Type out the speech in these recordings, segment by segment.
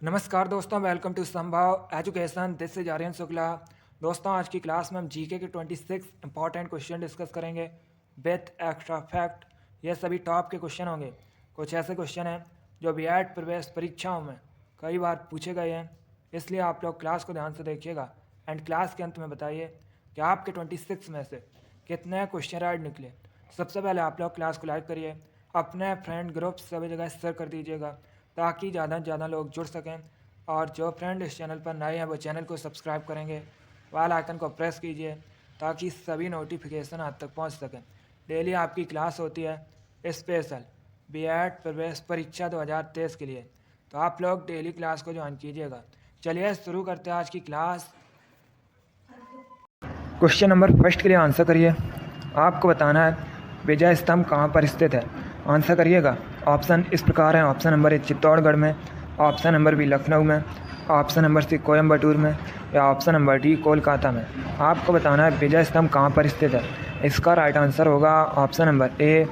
नमस्कार दोस्तों, welcome to Sambhav education. This is Aryan Shukla. दोस्तों, आज की क्लास में हम जीके के 26 इंपॉर्टेंट क्वेश्चन डिस्कस करेंगे विथ एक्स्ट्रा फैक्ट। ये सभी टॉप के क्वेश्चन होंगे। कुछ ऐसे क्वेश्चन हैं जो बीएड प्रवेश परीक्षाओं में कई बार पूछे गए हैं, इसलिए आप लोग क्लास को ध्यान से देखिएगा एंड क्लास के अंत में बताइए कि आपके 26 में से कितने क्वेश्चन राइट निकले। सबसे पहले आप लोग क्लास को लाइक करिए, अपने फ्रेंड ग्रुप सभी जगह शेयर कर दीजिएगा ताकि ज़्यादा से ज़्यादा लोग जुड़ सकें। और जो फ्रेंड इस चैनल पर नए हैं वो चैनल को सब्सक्राइब करेंगे, बेल आइकन को प्रेस कीजिए ताकि सभी नोटिफिकेशन आप तक पहुंच सकें। डेली आपकी क्लास होती है स्पेशल बीएड प्रवेश परीक्षा 2023 के लिए, तो आप लोग डेली क्लास को ज्वाइन कीजिएगा। चलिए शुरू करते हैं आज की क्लास। क्वेश्चन नंबर फर्स्ट के लिए आंसर करिए। आपको बताना है विजय स्तंभ कहाँ पर स्थित है। आंसर करिएगा। ऑप्शन इस प्रकार हैं। ऑप्शन नंबर ए चित्तौड़गढ़ में, ऑप्शन नंबर बी लखनऊ में, ऑप्शन नंबर सी कोयम्बटूर में या ऑप्शन नंबर डी कोलकाता में। आपको बताना है विजय स्तंभ कहाँ पर स्थित है। इसका राइट आंसर होगा ऑप्शन नंबर ए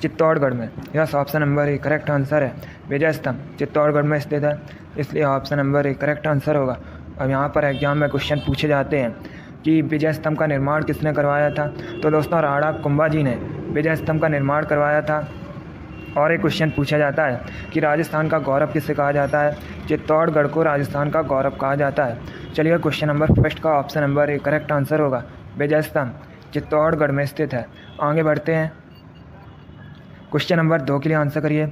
चित्तौड़गढ़ में। Yes, option number A correct answer है। विजय स्तंभ चित्तौड़गढ़ में स्थित है, इसलिए option number A correct answer होगा। अब यहाँ पर एग्जाम में क्वेश्चन पूछे जाते हैं कि विजय स्तंभ का निर्माण किसने करवाया था। तो दोस्तों, राणा कुंभा जी ने विजय स्तंभ का निर्माण करवाया था। और एक क्वेश्चन पूछा जाता है कि राजस्थान का गौरव किसे कहा जाता है। चित्तौड़गढ़ को राजस्थान का गौरव कहा जाता है। चलिए, क्वेश्चन नंबर फर्स्ट का option number A correct answer होगा। विजय स्तंभ चित्तौड़गढ़ में स्थित है। आगे बढ़ते हैं। क्वेश्चन नंबर 2 के लिए आंसर करिए।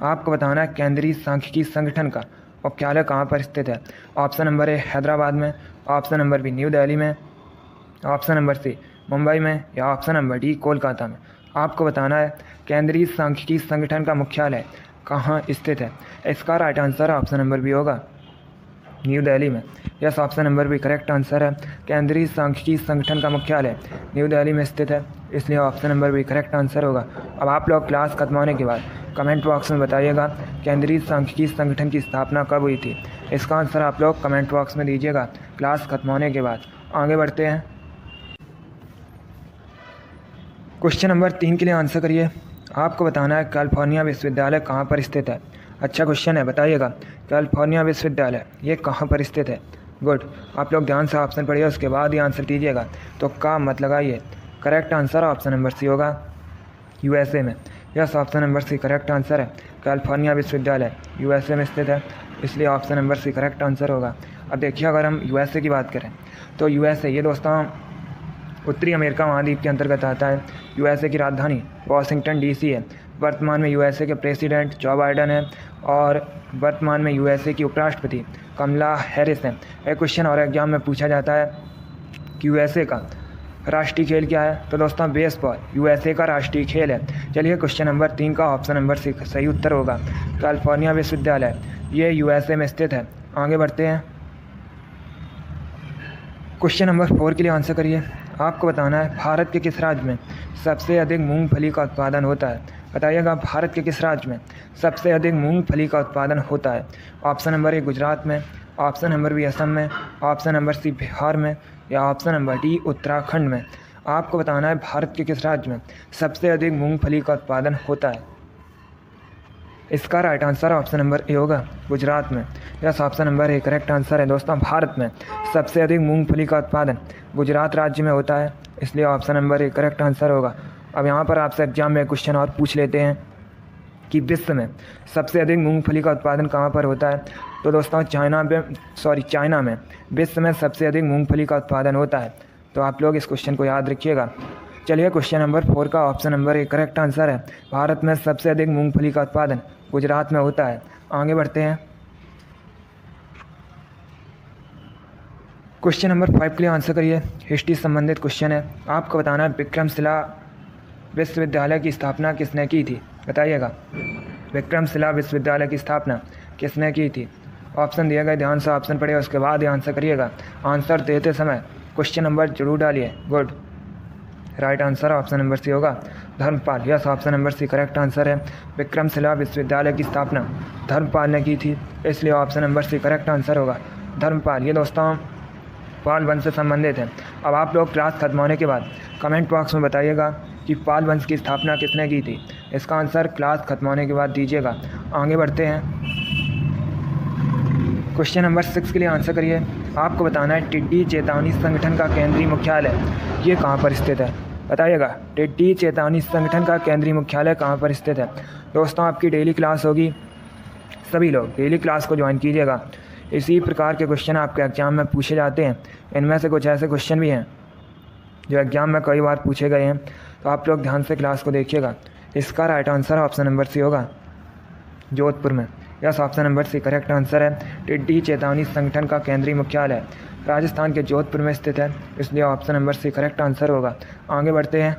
आपको बताना है केंद्रीय सांख्यिकी संगठन का मुख्यालय कहाँ पर स्थित है। ऑप्शन नंबर ए हैदराबाद में, option number B New Delhi में, ऑप्शन नंबर सी मुंबई में या ऑप्शन नंबर डी कोलकाता में। आपको बताना है केंद्रीय सांख्यिकी संगठन का मुख्यालय कहाँ स्थित है। इसका right answer option number B होगा, न्यू दिल्ली में। Yes, option number B correct answer है। केंद्रीय सांख्यिकी संगठन का मुख्यालय न्यू दिल्ली में स्थित है, इसलिए option number B correct answer होगा। अब आप लोग क्लास खत्म होने के बाद कमेंट बॉक्स में बताइएगा केंद्रीय सांख्यिकी संगठन की स्थापना कब हुई थी। इसका आंसर आप लोग कमेंट बॉक्स में दीजिएगा क्लास खत्म होने के बाद। आगे बढ़ते हैं। क्वेश्चन नंबर 3 के लिए आंसर करिए। आपको बताना है कैलिफोर्निया विश्वविद्यालय कहाँ पर स्थित है। अच्छा क्वेश्चन है, बताइएगा कैलिफोर्निया विश्वविद्यालय ये कहाँ पर स्थित है। गुड, आप लोग ध्यान से ऑप्शन पढ़िए, उसके बाद ही आंसर दीजिएगा। तो का मत लगाइए। Correct answer option number C होगा, यूएसए में। Yes, option number C correct answer है। कैलिफोर्निया विश्वविद्यालय यूएसए में स्थित है, इसलिए option number C correct answer होगा। अब देखिए, अगर हम यूएसए की बात करें तो यूएसए ये दोस्तों उत्तरी अमेरिका महाद्वीप के अंतर्गत आता है। यूएसए की राजधानी वाशिंगटन डीसी है। वर्तमान में यूएसए के प्रेसिडेंट जो बाइडन है और वर्तमान में यूएसए की उपराष्ट्रपति कमला हैरिस है। एक क्वेश्चन और एग्जाम में पूछा जाता है कि यूएसए का राष्ट्रीय खेल क्या है। तो दोस्तों, बेसबॉल यूएसए का राष्ट्रीय खेल है। चलिए, क्वेश्चन नंबर 3 का ऑप्शन नंबर सी सही उत्तर होगा। कैलिफोर्निया विश्वविद्यालय ये यूएसए में स्थित है। आगे बढ़ते हैं। क्वेश्चन नंबर 4 के लिए आंसर करिए। आपको बताना है भारत के किस राज्य में सबसे अधिक मूंगफली का उत्पादन होता है। बताइएगा भारत के किस राज्य में सबसे अधिक मूंगफली का उत्पादन होता है। ऑप्शन नंबर ए गुजरात में, ऑप्शन नंबर बी असम में, ऑप्शन नंबर सी बिहार में या ऑप्शन नंबर डी उत्तराखंड में। आपको बताना है भारत के किस राज्य में सबसे अधिक मूंगफली का उत्पादन होता है। इसका right answer option number A होगा, गुजरात में। Yes, option number A correct answer है। दोस्तों, भारत में सबसे अधिक मूंगफली का उत्पादन गुजरात राज्य में होता है, इसलिए option number A correct answer होगा। अब यहाँ पर आपसे एग्जाम में क्वेश्चन और पूछ लेते हैं कि विश्व में सबसे अधिक मूंगफली का उत्पादन कहाँ पर होता है। तो दोस्तों, चाइना में विश्व में सबसे अधिक मूंगफली का उत्पादन होता है। तो आप लोग इस क्वेश्चन को याद रखिएगा। चलिए, क्वेश्चन नंबर 4 का option number A correct answer है। भारत में सबसे अधिक मूंगफली का उत्पादन गुजरात में होता है। आगे बढ़ते हैं। क्वेश्चन नंबर 5 के लिए आंसर करिए। हिस्ट्री संबंधित क्वेश्चन है। आपको बताना है विक्रमशिला विश्वविद्यालय की स्थापना किसने की थी। बताइएगा विक्रमशिला विश्वविद्यालय की स्थापना किसने की थी। ऑप्शन दिए गए, ध्यान से ऑप्शन पढ़िए, उसके बाद ही आंसर करिएगा। आंसर देते समय क्वेश्चन नंबर जरूर डालिए। Good, right answer option number C होगा, Dharmpal. Yes, option number C correct answer है। विक्रमशिला विश्वविद्यालय की स्थापना धर्मपाल ने की थी, इसलिए option number C correct answer होगा, धर्मपाल। ये दोस्तों पाल वंश से संबंधित है। अब आप लोग क्लास खत्म होने के बाद कमेंट बॉक्स में बताइएगा कि पाल वंश की स्थापना किसने की थी। इसका आंसर क्लास खत्म होने के बाद दीजिएगा। आगे बढ़ते हैं। क्वेश्चन नंबर 6 के लिए आंसर करिए। आपको बताना है टिड्डी चेतावनी संगठन का केंद्रीय मुख्यालय ये कहाँ पर स्थित है, बताइएगा। टिड्डी चेतावनी संगठन का केंद्रीय मुख्यालय कहाँ पर स्थित है। दोस्तों आपकी डेली क्लास होगी, सभी लोग डेली क्लास को ज्वाइन कीजिएगा। इसी प्रकार के क्वेश्चन आपके एग्जाम में पूछे जाते हैं। इनमें से कुछ ऐसे क्वेश्चन भी हैं जो एग्जाम में कई बार पूछे गए हैं, तो आप लोग ध्यान से क्लास को देखिएगा। इसका right answer option number C होगा, जोधपुर में। Yes, option number C correct answer है। टिड्डी चेतावनी संगठन का केंद्रीय मुख्यालय राजस्थान के जोधपुर में स्थित है, इसलिए option number C correct answer होगा। आगे बढ़ते हैं।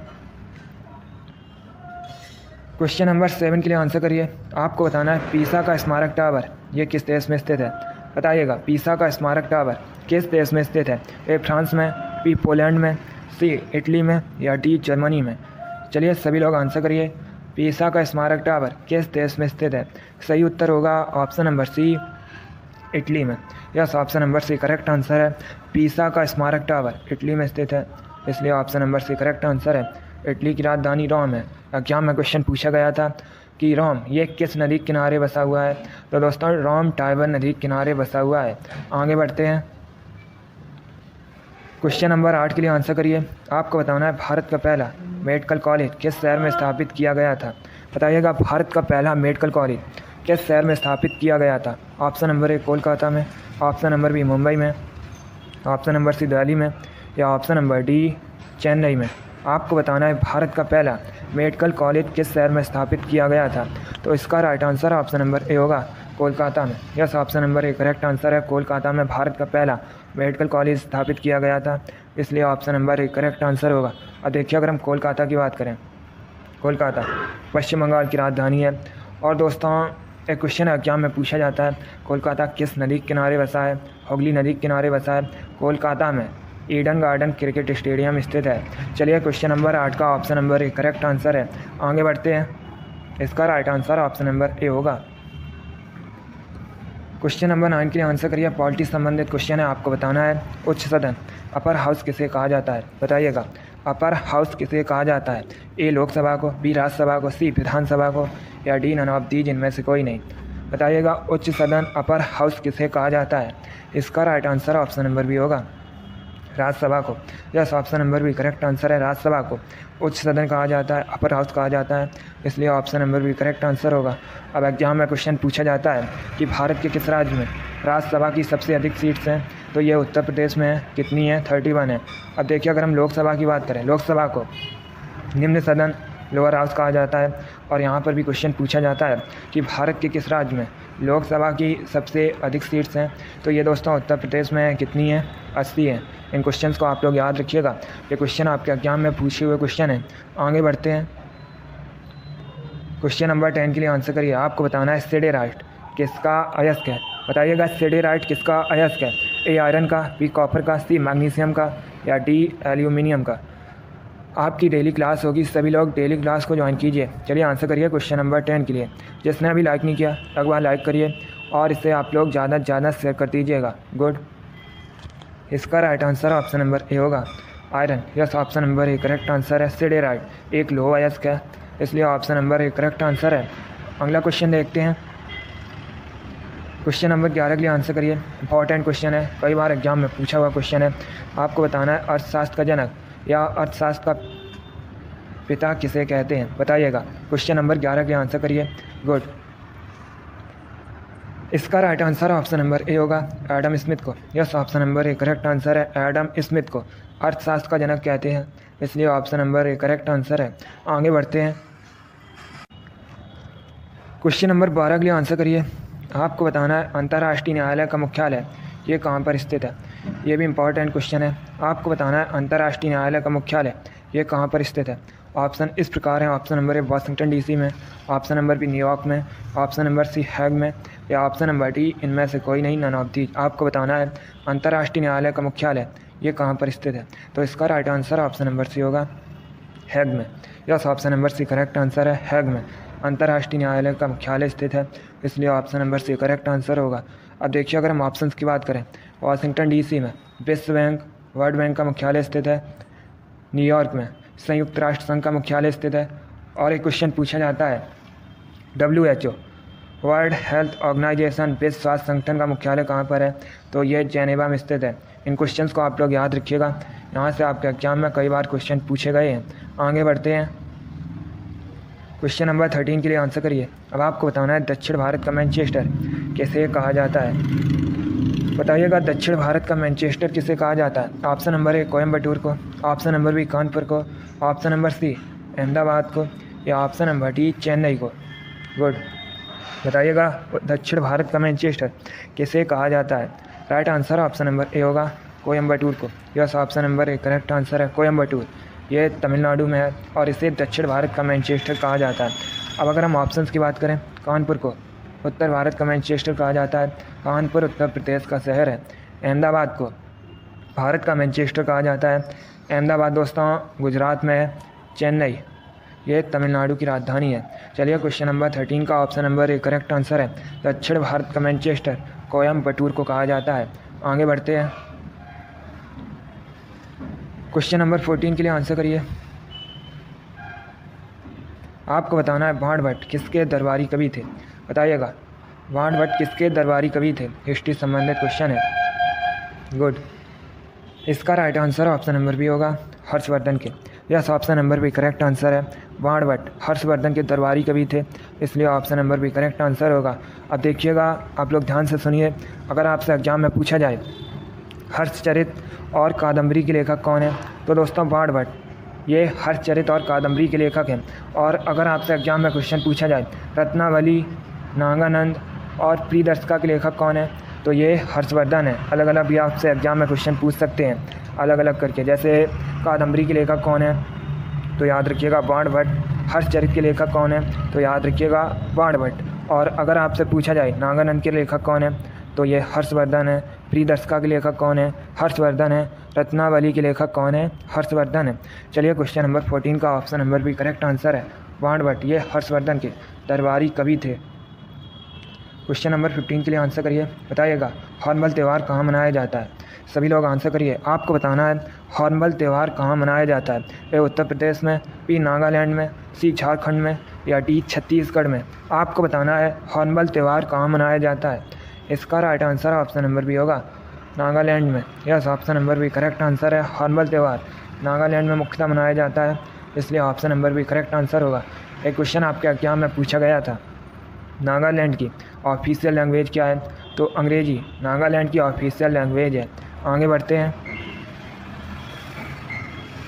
क्वेश्चन नंबर 7 के लिए आंसर करिए। आपको बताना है पीसा का स्मारक टावर ये किस देश में स्थित है, बताइएगा। पीसा का स्मारक टावर किस देश में स्थित है। ए फ्रांस में, बी पोलैंड में, सी इटली में या डी जर्मनी में। चलिए सभी लोग आंसर करिए। पीसा का स्मारक टावर किस देश में स्थित है। सही उत्तर होगा ऑप्शन नंबर सी, इटली में। Yes, option number C correct answer है। पीसा का स्मारक टावर इटली में स्थित है, इसलिए option number C correct answer है। इटली की राजधानी रोम है। एग्जाम में क्वेश्चन पूछा गया था कि रोम ये किस नदी के किनारे बसा हुआ है, तो दोस्तों रोम टाइबर नदी के किनारे बसा हुआ है। आगे बढ़ते हैं। क्वेश्चन नंबर 8 के लिए आंसर करिए। आपको बताना है भारत का पहला मेडिकल कॉलेज किस शहर में स्थापित किया गया था, बताइएगा। भारत का पहला मेडिकल कॉलेज किस शहर में स्थापित किया गया था। ऑप्शन नंबर ए कोलकाता में, ऑप्शन नंबर बी मुंबई में, ऑप्शन नंबर सी दिल्ली में या ऑप्शन नंबर डी चेन्नई में। आपको बताना है भारत का पहला मेडिकल कॉलेज किस शहर में स्थापित किया गया था, तो इसका right answer option number A होगा, कोलकाता में। Yes, option number A correct answer है। कोलकाता में भारत का पहला मेडिकल कॉलेज स्थापित किया गया था, इसलिए option number A correct answer होगा। अब देखिए अगर हम कोलकाता की बात करें, कोलकाता पश्चिम बंगाल की राजधानी है। और दोस्तों एक क्वेश्चन एग्जाम में पूछा जाता है कोलकाता किस नदी के किनारे बसा है। हुगली नदी के किनारे बसा है। कोलकाता में ईडन गार्डन क्रिकेट स्टेडियम स्थित है। चलिए क्वेश्चन नंबर 8 का option number A correct answer है। आगे बढ़ते हैं। इसका right answer option number A होगा। क्वेश्चन नंबर 9 के लिए आंसर करिए। पॉलिटिक्स संबंधित क्वेश्चन है। आपको बताना है उच्च सदन अपर हाउस किसे कहा जाता है, बताइएगा। अपर हाउस किसे कहा जाता है। ए लोकसभा को, बी राज्यसभा को, सी विधानसभा को या डी नन ऑफ दीज इनमें से कोई नहीं। बताइएगा उच्च सदन अपर हाउस किसे कहा जाता है। इसका right answer option number B होगा, राज्यसभा को। Yes, option number B correct answer है। राज्यसभा को उच्च सदन कहा जाता है, अपर हाउस कहा जाता है, इसलिए option number B correct answer होगा। अब एग्जाम में क्वेश्चन पूछा जाता है कि भारत के किस राज्य में राज्यसभा की सबसे अधिक सीट्स हैं, तो ये उत्तर प्रदेश में है। कितनी है, 31 है। अब देखिए अगर हम लोकसभा की बात करें, लोकसभा को निम्न सदन लोअर हाउस कहा जाता है। और यहाँ पर भी क्वेश्चन पूछा जाता है कि भारत के किस राज्य में लोकसभा की सबसे अधिक सीट्स हैं, तो ये दोस्तों उत्तर प्रदेश में है। कितनी है, 80 है। इन क्वेश्चंस को आप लोग याद रखिएगा, ये क्वेश्चन आपके एग्जाम में पूछे हुए क्वेश्चन है। आगे बढ़ते हैं। क्वेश्चन नंबर 10 के लिए आंसर करिए। आपको बताना है सिडेराइट किसका अयस्क है, बताइएगा। सिडेराइट किसका अयस्क है। ए आयरन का, बी कॉपर का, सी मैग्नीशियम का या डी एल्यूमिनियम का। आपकी डेली क्लास होगी, सभी लोग डेली क्लास को ज्वाइन कीजिए। चलिए आंसर करिए क्वेश्चन नंबर 10 के लिए। जिसने अभी लाइक नहीं किया एक बार लाइक करिए और इसे आप लोग ज़्यादा से ज़्यादा शेयर कर दीजिएगा। गुड। इसका right answer option number A होगा, iron. Yes, option number A correct answer है। सिडेराइट एक लोह अयस्क है, इसलिए option number A correct answer है। अगला क्वेश्चन देखते हैं। क्वेश्चन नंबर 11 के लिए आंसर करिए। इंपॉर्टेंट क्वेश्चन है, कई बार एग्जाम में पूछा हुआ क्वेश्चन है। आपको बताना है अर्थशास्त्र का जनक या अर्थशास्त्र का पिता किसे कहते हैं, बताइएगा। क्वेश्चन नंबर 11 के आंसर करिए। गुड। इसका right answer option number A होगा, एडम स्मिथ को। Yes, option number A correct answer है। एडम स्मिथ को अर्थशास्त्र का जनक कहते हैं, इसलिए option number A correct answer है। आगे बढ़ते हैं। क्वेश्चन नंबर 12 के लिए आंसर करिए। आपको बताना है अंतर्राष्ट्रीय न्यायालय का मुख्यालय ये कहाँ पर स्थित है। ये भी इंपॉर्टेंट क्वेश्चन है। आपको बताना है अंतर्राष्ट्रीय न्यायालय का मुख्यालय ये कहाँ पर स्थित है। ऑप्शन इस प्रकार हैं। ऑप्शन नंबर ए वाशिंगटन डीसी में, ऑप्शन नंबर बी न्यूयॉर्क में, ऑप्शन नंबर सी हैग में या ऑप्शन नंबर डी इनमें से कोई नहीं, नन ऑफ दीज। आपको बताना है अंतर्राष्ट्रीय न्यायालय का मुख्यालय ये कहाँ पर स्थित है, तो इसका right answer option number C होगा, हैग में। Yes, option number C correct answer है। हैग में अंतर्राष्ट्रीय न्यायालय का मुख्यालय स्थित है, इसलिए option number C correct answer होगा। अब देखिए अगर हम ऑप्शंस की बात करें, वाशिंगटन डीसी में विश्व बैंक वर्ल्ड बैंक का मुख्यालय स्थित है, न्यूयॉर्क में संयुक्त राष्ट्र संघ का मुख्यालय स्थित है, और एक क्वेश्चन पूछा जाता है WHO वर्ल्ड हेल्थ ऑर्गेनाइजेशन विश्व स्वास्थ्य संगठन का मुख्यालय कहाँ पर है? तो ये जेनेवा में स्थित है। इन क्वेश्चंस को आप लोग याद रखिएगा, यहाँ से आपके एग्जाम में कई बार क्वेश्चन पूछे गए हैं। आगे बढ़ते हैं, क्वेश्चन नंबर 13 के लिए आंसर करिए। अब आपको बताना है दक्षिण भारत का मैनचेस्टर किसे कहा जाता है? बताइएगा दक्षिण भारत का मैनचेस्टर किसे कहा जाता है? ऑप्शन नंबर ए कोयम्बटूर को, ऑप्शन नंबर बी कानपुर को, ऑप्शन नंबर सी अहमदाबाद को, या ऑप्शन नंबर डी चेन्नई को। गुड, बताइएगा दक्षिण भारत का मैनचेस्टर किसे कहा जाता है? Right answer option number A होगा कोयम्बटूर को। Yes, option number A correct answer है कोयम्बटूर। ये तमिलनाडु में है और इसे दक्षिण भारत का मैनचेस्टर कहा जाता है। अब अगर हम ऑप्शंस की बात करें, कानपुर को उत्तर भारत का मैनचेस्टर कहा जाता है, कानपुर उत्तर प्रदेश का शहर है। अहमदाबाद को भारत का मैनचेस्टर कहा जाता है, अहमदाबाद दोस्तों गुजरात में है। चेन्नई ये तमिलनाडु की राजधानी है। चलिए क्वेश्चन नंबर 13 का option number A correct answer है दक्षिण भारत का मैनचेस्टर कोयम्बटूर को कहा जाता है। आगे बढ़ते हैं, क्वेश्चन नंबर 14 के लिए आंसर करिए। आपको बताना है बाणभट्ट किसके दरबारी कवि थे? बताइएगा बाणभट्ट किसके दरबारी कवि थे? हिस्ट्री संबंधित क्वेश्चन है। गुड, इसका right answer option number B होगा हर्षवर्धन के। Yes, option number B correct answer है। बाणभट्ट हर्षवर्धन के दरबारी कवि थे, इसलिए option number B correct answer होगा। अब देखिएगा, आप लोग ध्यान से सुनिए, अगर आपसे एग्जाम में पूछा जाए हर्षचरित और कादम्बरी के लेखक कौन है? तो दोस्तों बाणभट्ट ये हर्षचरित और कादम्बरी के लेखक हैं। और अगर आपसे एग्जाम में क्वेश्चन पूछा जाए रत्नावली, नागानंद और प्रियदर्शिका के लेखक कौन है? तो ये हर्षवर्धन है। अलग अलग भी आपसे एग्जाम में क्वेश्चन पूछ सकते हैं अलग अलग करके। जैसे कादम्बरी के लेखक कौन है? तो याद रखिएगा बाणभट्ट। हर्षचरित के लेखक कौन है? तो याद रखिएगा बाणभट्ट। और अगर आपसे पूछा जाए नागानंद के लेखक कौन है? तो ये हर्षवर्धन है। प्रियदर्शिका के लेखक कौन है? हर्षवर्धन है। रत्नावली के लेखक कौन है? हर्षवर्धन है। चलिए क्वेश्चन नंबर 14 का option number B correct answer है बाणभट्ट ये हर्षवर्धन के दरबारी कवि थे। क्वेश्चन नंबर 15 के लिए आंसर करिए। बताइएगा हॉर्नबिल त्यौहार कहाँ मनाया जाता है? सभी लोग आंसर करिए। आपको बताना है हॉर्नबिल त्यौहार कहाँ मनाया जाता है? ए उत्तर प्रदेश में, बी नागालैंड में, सी झारखंड में, या डी छत्तीसगढ़ में। आपको बताना है हॉर्नबिल त्यौहार कहाँ मनाया जाता है? इसका right answer option number B होगा नागालैंड में। Yes, option number B correct answer है। हॉर्नबिल त्यौहार नागालैंड में मुख्यतः मनाया जाता है, इसलिए option number B correct answer होगा। एक क्वेश्चन आपके एग्जाम में पूछा गया था, नागालैंड की ऑफिशियल लैंग्वेज क्या है? तो अंग्रेजी नागालैंड की ऑफिशियल लैंग्वेज है। आगे बढ़ते हैं,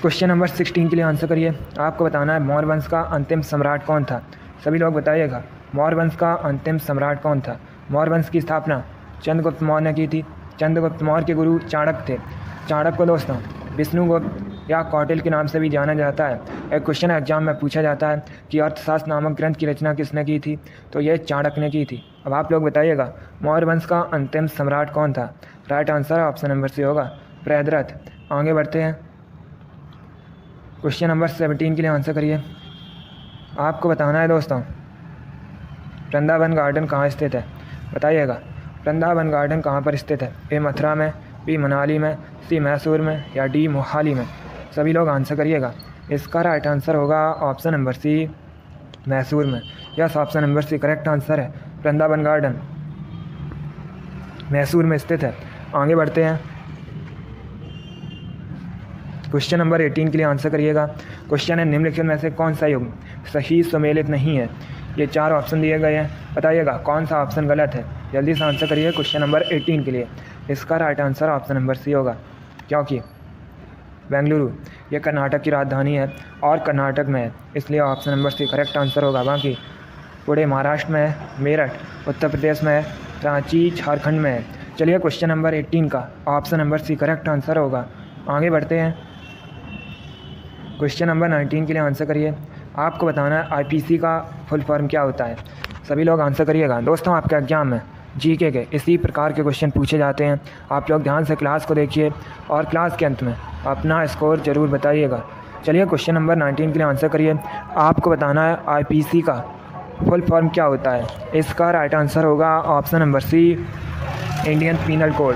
क्वेश्चन नंबर 16 के लिए आंसर करिए। आपको बताना है मौर्य वंश का अंतिम सम्राट कौन था? सभी लोग बताइएगा मौर्य वंश का अंतिम सम्राट कौन था? मौर्य वंश की स्थापना चंद्रगुप्त मौर्य ने की थी। चंद्रगुप्त मौर्य के गुरु चाणक्य थे। चाणक्य को दोस्तों विष्णुगुप्त या कौटिल्य के नाम से भी जाना जाता है। एक क्वेश्चन एग्जाम में पूछा जाता है कि अर्थशास्त्र नामक ग्रंथ की रचना किसने की थी? तो यह चाणक्य ने की थी। अब आप लोग बताइएगा मौर्य वंश का अंतिम सम्राट कौन था? Right answer option number C होगा प्रहदरथ। आगे बढ़ते हैं, क्वेश्चन नंबर 17 के लिए आंसर करिए। आपको बताना है दोस्तों वृंदावन गार्डन कहाँ स्थित है? बताइएगा वृंदावन गार्डन कहाँ पर स्थित है? ए मथुरा में, बी मनाली में, सी मैसूर में, या डी मोहाली में। सभी लोग आंसर करिएगा। इसका राइट आंसर होगा ऑप्शन नंबर सी मैसूर में। Yes, option number C correct answer है। वृंदावन गार्डन मैसूर में स्थित है। आगे बढ़ते हैं, क्वेश्चन नंबर 18 के लिए आंसर करिएगा। क्वेश्चन है निम्नलिखित में से कौन सा युग्म सही सुमेलित नहीं है? ये 4 ऑप्शन दिए गए हैं, बताइएगा कौन सा ऑप्शन गलत है? जल्दी से आंसर करिए क्वेश्चन नंबर 18 के लिए। इसका right answer option number C होगा, क्योंकि बेंगलुरु ये कर्नाटक की राजधानी है और कर्नाटक में है, इसलिए option number C correct answer होगा। बाकी पुणे महाराष्ट्र में है, मेरठ उत्तर प्रदेश में है, रांची झारखंड में है। चलिए क्वेश्चन नंबर 18 का option number C correct answer होगा। आगे बढ़ते हैं, क्वेश्चन नंबर 19 के लिए आंसर करिए। आपको बताना है आईपीसी का फुल फॉर्म क्या होता है? सभी लोग आंसर करिएगा। दोस्तों आपके एग्जाम में जीके के इसी प्रकार के क्वेश्चन पूछे जाते हैं। आप लोग ध्यान से क्लास को देखिए और क्लास के अंत में अपना स्कोर ज़रूर बताइएगा। चलिए क्वेश्चन नंबर 19 के लिए आंसर करिए। आपको बताना है आईपीसी का फुल फॉर्म क्या होता है? इसका राइट आंसर होगा option number C Indian penal code.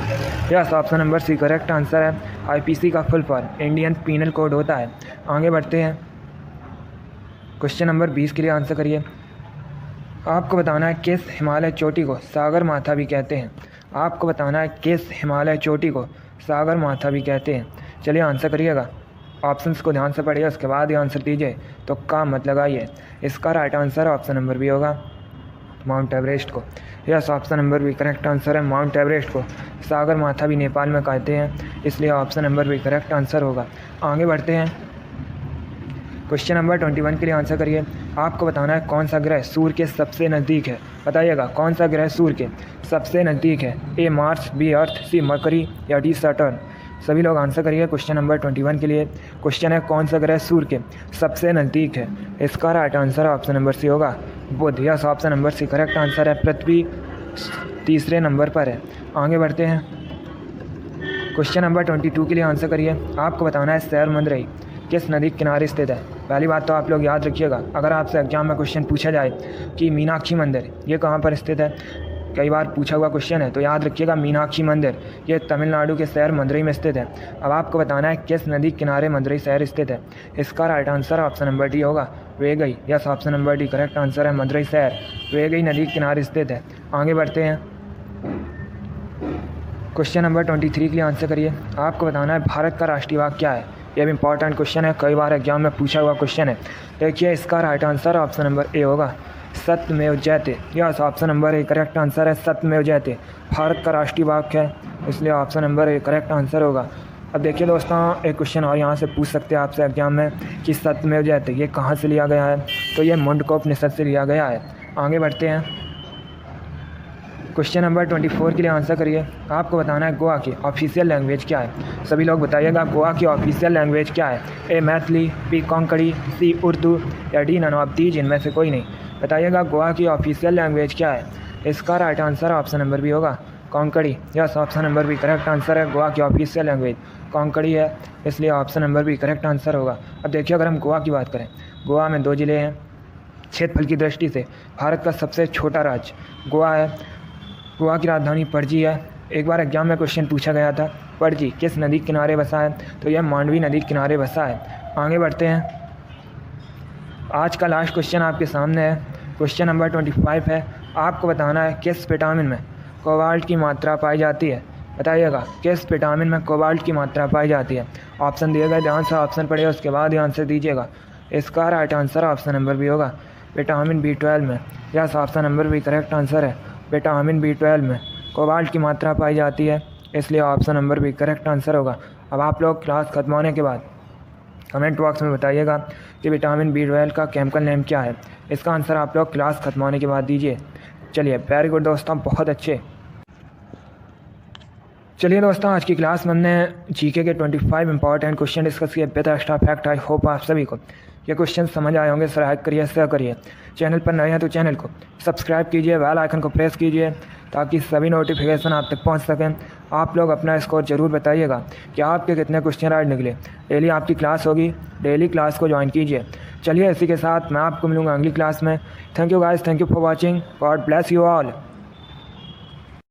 Yes, option number C correct answer है। आईपीसी का full form Indian penal code होता है। आगे बढ़ते हैं, क्वेश्चन नंबर 20 के लिए आंसर करिए। आपको बताना है किस हिमालय चोटी को सागर माथा भी कहते हैं। आपको बताना है किस हिमालय चोटी को सागर माथा भी कहते हैं। चलिए आंसर करिएगा। ऑप्शंस को ध्यान से पढ़िए, उसके बाद ही आंसर दीजिए, तो काम मत लगाइए। इसका right answer option number B होगा, माउंट एवरेस्ट को। Yes, option number B correct answer है। माउंट एवरेस्ट को सागर माथा भी नेपाल में कहते हैं, इसलिए option number B correct answer होगा। आगे बढ़ते हैं। क्वेश्चन नंबर 21 के लिए आंसर करिए। आपको बताना है कौन सा ग्रह सूर्य के सबसे नज़दीक है। बताइएगा कौन सा ग्रह सूर्य के सबसे नज़दीक है। A Mars, B earth, C Mercury या डी सैटर्न। सभी लोग आंसर करिए क्वेश्चन नंबर 21 के लिए। क्वेश्चन है कौन सा ग्रह सूर्य के सबसे नज़दीक है। इसका right answer option number C होगा, बुध। Yes, option number C correct answer है। पृथ्वी तीसरे नंबर पर है। आगे बढ़ते हैं। क्वेश्चन नंबर 22 के लिए आंसर करिए। आपको बताना है शहर मंदरई किस नदी के किनारे स्थित है। पहली बात तो आप लोग याद रखिएगा, अगर आपसे एग्जाम में क्वेश्चन पूछा जाए कि मीनाक्षी मंदिर ये कहाँ पर स्थित है, कई बार पूछा हुआ क्वेश्चन है, तो याद रखिएगा मीनाक्षी मंदिर ये तमिलनाडु के शहर मदुरई में स्थित है। अब आपको बताना है किस नदी किनारे मदुरई शहर स्थित है। इसका right answer option number D होगा, Vaigai. Yes, option number D correct answer है। मदुरई शहर वेगई नदी के किनारे स्थित है। आगे बढ़ते हैं। क्वेश्चन नंबर 23 के लिए आंसर करिए। आपको बताना है भारत का राष्ट्रीय बाग क्या है। यह भी इंपॉर्टेंट क्वेश्चन है, कई बार एग्जाम में पूछा हुआ क्वेश्चन है। देखिए इसका right answer option number A होगा, सत्यमेव जयते। Yes, option number A correct answer है। सत्यमेव जयते भारत का राष्ट्रीय बाग है, इसलिए option number A correct answer होगा। अब देखिए दोस्तों, एक क्वेश्चन और यहाँ से पूछ सकते हैं आपसे एग्जाम में कि सत्यमेव जयते ये कहाँ से लिया गया है, तो ये मुंडकोपनिषद से लिया गया है। आगे बढ़ते हैं। क्वेश्चन नंबर 24 के लिए आंसर करिए। आपको बताना है गोवा की ऑफिशियल लैंग्वेज क्या है। सभी लोग बताइएगा गोवा की ऑफिशियल लैंग्वेज क्या है। ए मैथिली, बी कोंकणी, सी उर्दू या डी नन ऑफ दीज इनमें से कोई नहीं। बताइएगा गोवा की ऑफिशियल लैंग्वेज क्या है। इसका right answer option number B होगा, Konkani. Yes, option number B correct answer है। गोवा की ऑफिशियल लैंग्वेज कोंकणी है, इसलिए option number B correct answer होगा। अब देखिए अगर हम गोवा की बात करें, गोवा में 2 ज़िले हैं। क्षेत्रफल की दृष्टि से भारत का सबसे छोटा राज्य गोवा है। गोवा की राजधानी पणजी है। एक बार एग्जाम में क्वेश्चन पूछा गया था, पणजी किस नदी के किनारे बसा है, तो यह मांडवी नदी के किनारे बसा है। आगे बढ़ते हैं। आज का लास्ट क्वेश्चन आपके सामने है। क्वेश्चन नंबर 25 है। आपको बताना है किस विटामिन में कोबाल्ट की मात्रा पाई जाती है। बताइएगा किस विटामिन में कोबाल्ट की मात्रा पाई जाती है। ऑप्शन दिए गए, ध्यान से ऑप्शन पढ़िए, उसके बाद ही आंसर दीजिएगा। इसका right answer option number B होगा, विटामिन B12 में। Yes, option number B correct answer है। विटामिन B12 में कोबाल्ट की मात्रा पाई जाती है, इसलिए option number B correct answer होगा। अब आप लोग क्लास खत्म होने के बाद कमेंट बॉक्स में बताइएगा कि विटामिन B12 का केमिकल नेम क्या है। इसका आंसर आप लोग क्लास खत्म होने के बाद दीजिए। चलिए वेरी गुड दोस्तों, बहुत अच्छे। चलिए दोस्तों, आज की क्लास में हमने जीके के 25 इंपॉर्टेंट क्वेश्चन डिस्कस किए with extra fact. I hope आप सभी को ये क्वेश्चन समझ आए होंगे। लाइक करिए, शेयर करिए। चैनल पर नए हैं तो चैनल को सब्सक्राइब कीजिए, बेल आइकन को प्रेस कीजिए ताकि सभी नोटिफिकेशन आप तक पहुंच सकें। आप लोग अपना स्कोर ज़रूर बताइएगा कि आपके कितने क्वेश्चन राइट निकले। डेली आपकी क्लास होगी, डेली क्लास को ज्वाइन कीजिए। चलिए इसी के साथ मैं आपको मिलूँगा अगली क्लास में। Thank you guys, thank you for watching. God bless you all.